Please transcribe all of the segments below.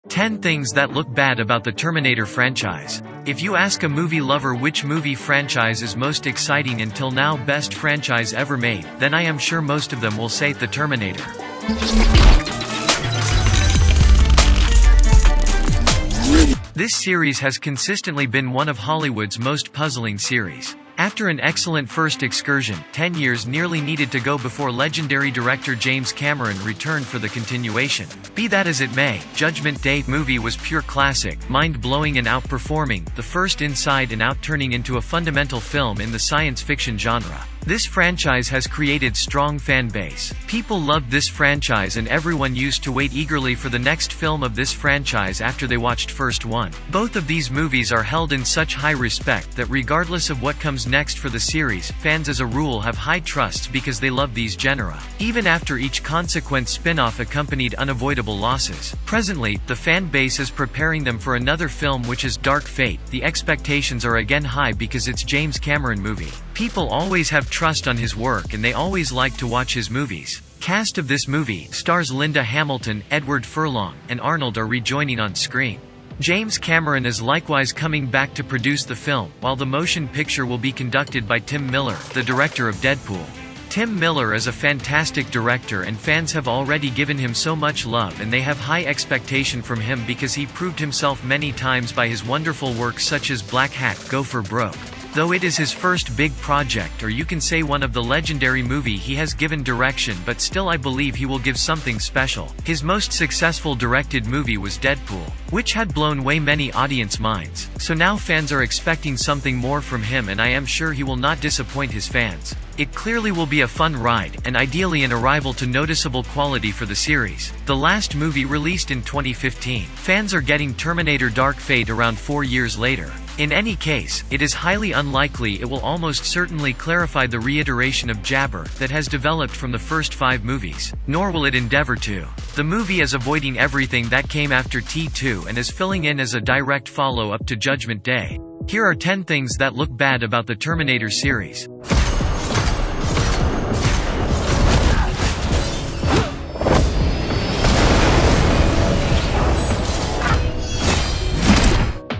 10 Things That Look Bad About the Terminator Franchise. If you ask a movie lover which movie franchise is most exciting until now, best franchise ever made, then I am sure most of them will say The Terminator. This series has consistently been one of Hollywood's most puzzling series. After an excellent first excursion, 10 years nearly needed to go before legendary director James Cameron returned for the continuation. Be that as it may, Judgment Day movie was pure classic, mind-blowing and outperforming, the first Inside and Out, turning into a fundamental film in the science fiction genre. This franchise has created strong fan base. People loved this franchise and everyone used to wait eagerly for the next film of this franchise after they watched first one. Both of these movies are held in such high respect that regardless of what comes next for the series, fans as a rule have high trusts because they love these genera. Even after each consequent spin-off accompanied unavoidable losses. Presently, the fan base is preparing them for another film, which is Dark Fate. The expectations are again high because it's James Cameron movie. People always have trust on his work and they always like to watch his movies. Cast of this movie stars Linda Hamilton, Edward Furlong, and Arnold are rejoining on screen. James Cameron is likewise coming back to produce the film, while the motion picture will be conducted by Tim Miller, the director of Deadpool. Tim Miller is a fantastic director and fans have already given him so much love and they have high expectation from him because he proved himself many times by his wonderful work such as Black Hat, Go for Broke. Though it is his first big project, or you can say one of the legendary movie he has given direction, but still I believe he will give something special. His most successful directed movie was Deadpool, which had blown away many audience minds. So now fans are expecting something more from him and I am sure he will not disappoint his fans. It clearly will be a fun ride, and ideally an arrival to noticeable quality for the series. The last movie released in 2015. Fans are getting Terminator Dark Fate around 4 years later. In any case, it is highly unlikely it will almost certainly clarify the reiteration of Jabber that has developed from the first 5 movies. Nor will it endeavor to. The movie is avoiding everything that came after T2 and is filling in as a direct follow-up to Judgment Day. Here are 10 things that look bad about the Terminator series.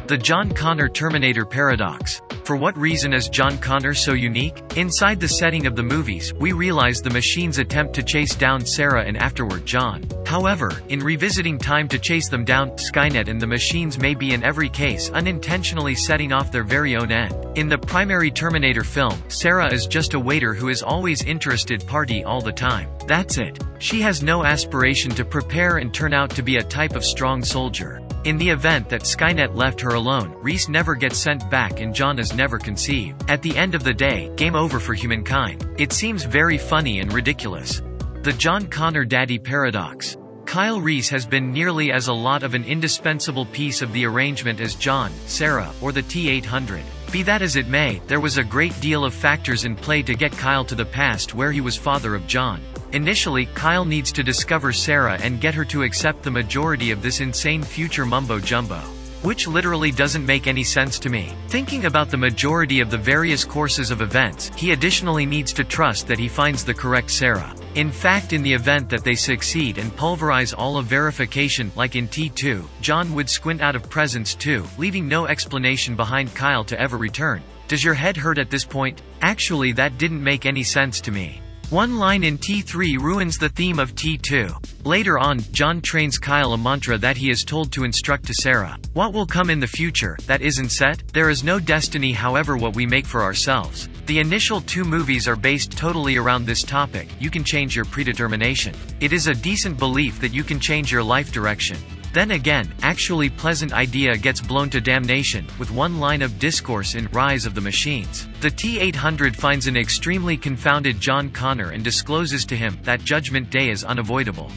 The John Connor Terminator Paradox. For what reason is John Connor so unique? Inside the setting of the movies, we realize the machines attempt to chase down Sarah and afterward John. However, in revisiting time to chase them down, Skynet and the machines may be in every case unintentionally setting off their very own end. In the primary Terminator film, Sarah is just a waiter who is always interested party all the time. That's it. She has no aspiration to prepare and turn out to be a type of strong soldier. In the event that Skynet left her alone, Reese never gets sent back and John is never conceived. At the end of the day, game over for humankind. It seems very funny and ridiculous. The John Connor Daddy Paradox. Kyle Reese has been nearly as a lot of an indispensable piece of the arrangement as John, Sarah, or the T-800. Be that as it may, there was a great deal of factors in play to get Kyle to the past where he was father of John. Initially, Kyle needs to discover Sarah and get her to accept the majority of this insane future mumbo-jumbo. Which literally doesn't make any sense to me. Thinking about the majority of the various courses of events, he additionally needs to trust that he finds the correct Sarah. In fact, in the event that they succeed and pulverize all of verification, like in T2, John would squint out of presence too, leaving no explanation behind Kyle to ever return. Does your head hurt at this point? Actually, that didn't make any sense to me. One line in T3 ruins the theme of T2. Later on, John trains Kyle a mantra that he is told to instruct to Sarah. What will come in the future, that isn't set? There is no destiny, however what we make for ourselves. The initial 2 movies are based totally around this topic. You can change your predetermination. It is a decent belief that you can change your life direction. Then again, actually pleasant idea gets blown to damnation, with one line of discourse in Rise of the Machines. The T-800 finds an extremely confounded John Connor and discloses to him that Judgment Day is unavoidable.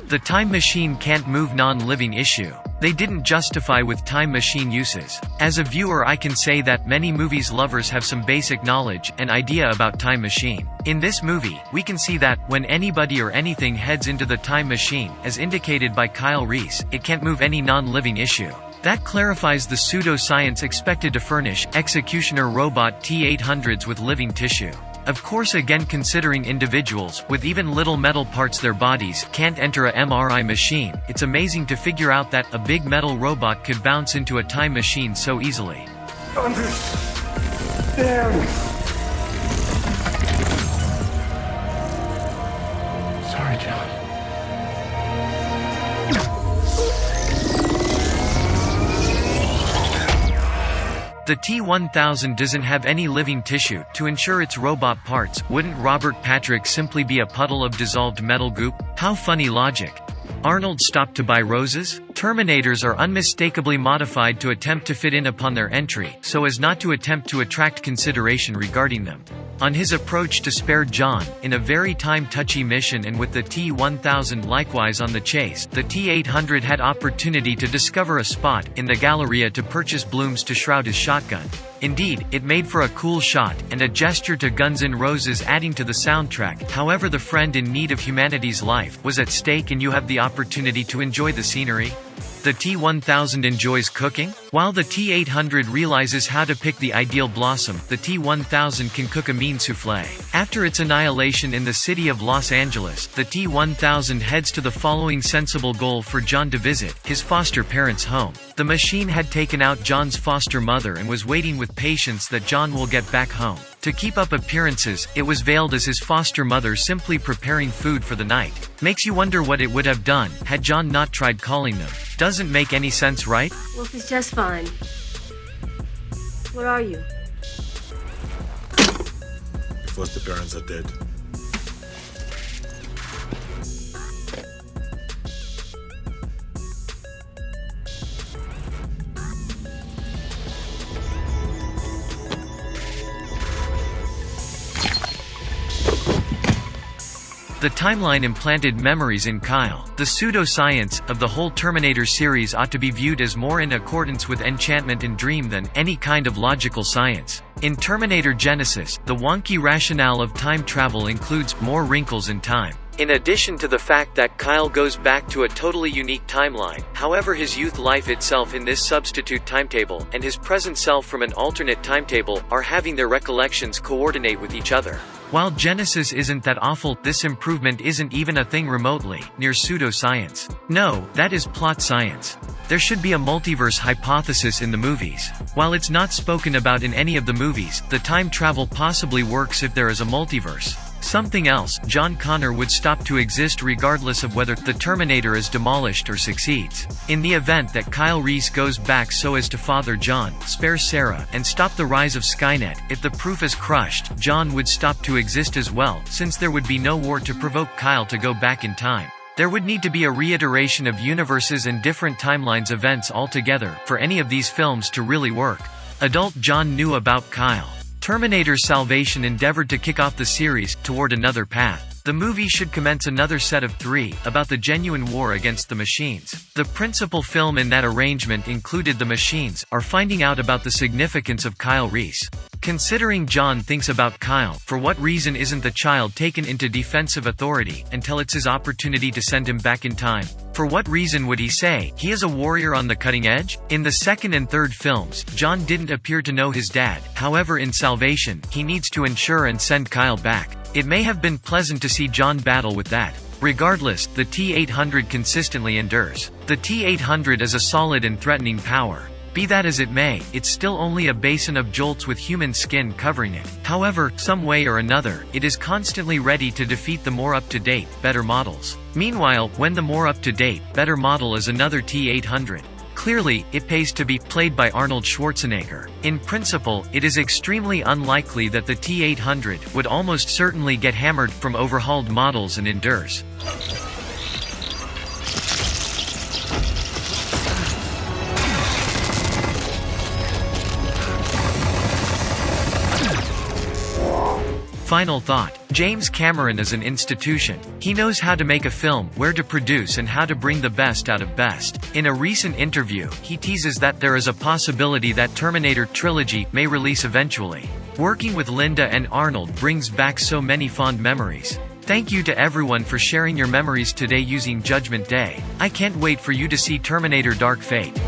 The time machine can't move non-living issue. They didn't justify with time machine uses. As a viewer, I can say that many movies lovers have some basic knowledge and idea about time machine. In this movie, we can see that, when anybody or anything heads into the time machine, as indicated by Kyle Reese, it can't move any non-living issue. That clarifies the pseudo-science expected to furnish executioner robot T-800s with living tissue. Of course, again considering individuals, with even little metal parts their bodies, can't enter a MRI machine, it's amazing to figure out that a big metal robot could bounce into a time machine so easily. Understand. Sorry, John. The T-1000 doesn't have any living tissue. To ensure its robot parts, wouldn't Robert Patrick simply be a puddle of dissolved metal goop? How funny logic. Arnold stopped to buy roses? Terminators are unmistakably modified to attempt to fit in upon their entry, so as not to attempt to attract consideration regarding them. On his approach to spare John, in a very time-touchy mission, and with the T-1000 likewise on the chase, the T-800 had opportunity to discover a spot in the Galleria to purchase blooms to shroud his shotgun. Indeed, it made for a cool shot, and a gesture to Guns N' Roses adding to the soundtrack. However, the friend in need of humanity's life was at stake, and you have the opportunity to enjoy the scenery. The T-1000 enjoys cooking? While the T-800 realizes how to pick the ideal blossom, the T-1000 can cook a mean soufflé. After its annihilation in the city of Los Angeles, the T-1000 heads to the following sensible goal for John to visit: his foster parents' home. The machine had taken out John's foster mother and was waiting with patience that John will get back home. To keep up appearances, it was veiled as his foster mother simply preparing food for the night. Makes you wonder what it would have done had John not tried calling them. Doesn't make any sense, right? Wolfie's just fine. Where are you? Your foster parents are dead. The timeline implanted memories in Kyle. The pseudo-science of the whole Terminator series ought to be viewed as more in accordance with enchantment and dream than any kind of logical science. In Terminator Genesis, the wonky rationale of time travel includes more wrinkles in time. In addition to the fact that Kyle goes back to a totally unique timeline, however, his youth life itself in this substitute timetable, and his present self from an alternate timetable, are having their recollections coordinate with each other. While Genesis isn't that awful, this improvement isn't even a thing remotely near pseudo-science. No, that is plot science. There should be a multiverse hypothesis in the movies. While it's not spoken about in any of the movies, the time travel possibly works if there is a multiverse. Something else, John Connor would stop to exist regardless of whether the Terminator is demolished or succeeds. In the event that Kyle Reese goes back so as to father John, spare Sarah, and stop the rise of Skynet, if the proof is crushed, John would stop to exist as well, since there would be no war to provoke Kyle to go back in time. There would need to be a reiteration of universes and different timelines events altogether, for any of these films to really work. Adult John knew about Kyle. Terminator Salvation endeavored to kick off the series toward another path. The movie should commence another set of 3, about the genuine war against the machines. The principal film in that arrangement included the machines are finding out about the significance of Kyle Reese. Considering John thinks about Kyle, for what reason isn't the child taken into defensive authority until it's his opportunity to send him back in time? For what reason would he say he is a warrior on the cutting edge? In the second and third films, John didn't appear to know his dad. However, in Salvation, he needs to ensure and send Kyle back. It may have been pleasant to see John battle with that. Regardless, the T-800 consistently endures. The T-800 is a solid and threatening power. Be that as it may, it's still only a basin of jolts with human skin covering it. However, some way or another, it is constantly ready to defeat the more up-to-date, better models. Meanwhile, when the more up-to-date, better model is another T-800. Clearly, it pays to be played by Arnold Schwarzenegger. In principle, it is extremely unlikely that the T-800 would almost certainly get hammered from overhauled models and endures. Final thought. James Cameron is an institution. He knows how to make a film, where to produce, and how to bring the best out of best. In a recent interview, he teases that there is a possibility that Terminator Trilogy may release eventually. Working with Linda and Arnold brings back so many fond memories. Thank you to everyone for sharing your memories today using Judgment Day. I can't wait for you to see Terminator Dark Fate.